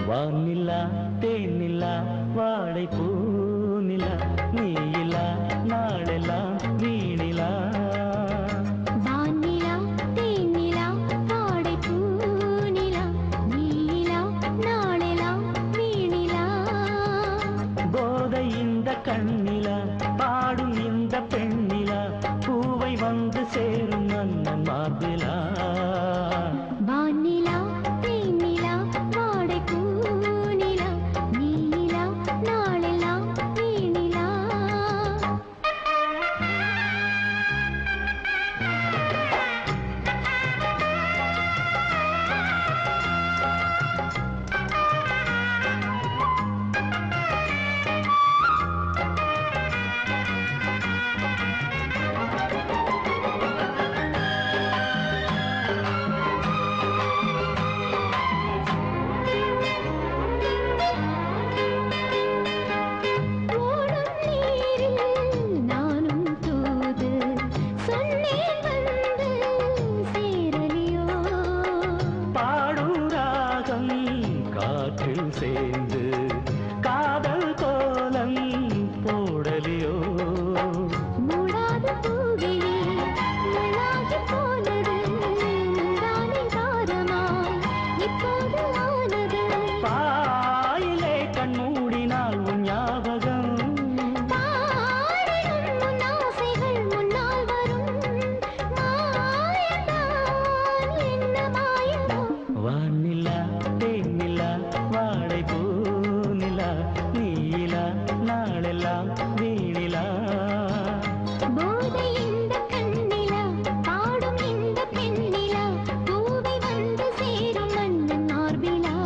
வானிலா தேனிலா வாடை பூநிலா நீயிலா நாளெல்லாம் வீணிலா வானிலா தேனிலா வாடை பூநிலா நீயிலா நாளெல்லாம் வீணிலா போதை இந்த கண்ணிலா பாடும் இந்த பெண்ணிலா பூவை வந்து சேரும் மன்னன் மார்பிலா வானிலா தேனிலா வாடை பூநிலா நீயிலா நாளெல்லாம் வீணிலா காற்றில் சேர்ந்து காதல் கோலம் போடலியோ மூடாத பூவிலே முள்ளாகி போனது முந்தானை தாரமாய் இப்போது ஆனது பாயிலே கண் மூடினால் உன் ஞாபகம் பாடிடும் உன் ஆசைகள் முன்னால் வரும் மாயம்தான் என்ன மாயமோ வானிலா தேனிலா வாடை பூநிலா நீயிலா நாளெல்லாம் வீணிலா போதை இந்த கண்ணிலா பாடும் இந்த பெண்ணிலா பூவை வந்து சேரும் மன்னன் மார்பிலா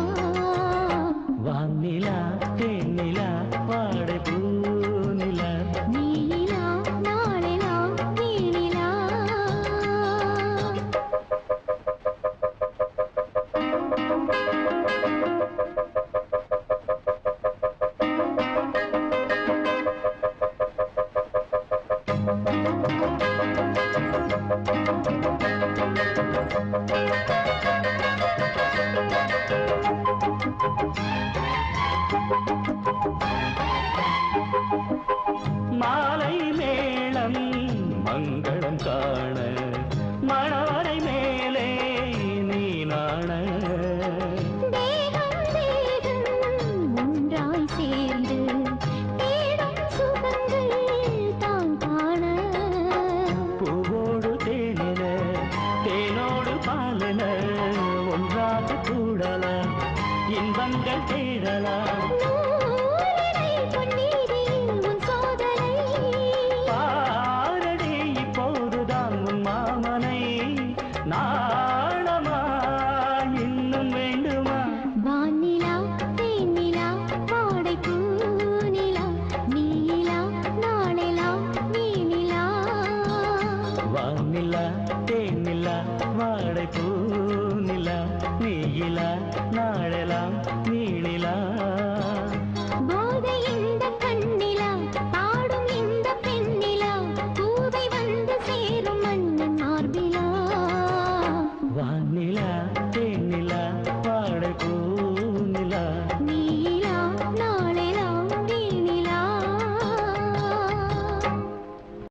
வானிலா தேனிலா வாடை பூநிலா நீயிலா நாளெல்லாம் வீணிலா மாலை மேளம் மங்களம் காண மணவரை மேலே நீ நாண தேகம் தேகம் ஒன்றாய் சேர்ந்து தேடும் சுகங்கள் தான் காண பூவோடு தேனின தேனோடு பாலின ஒன்றாக கூடலாம் இன்பங்கள் தேடலாம்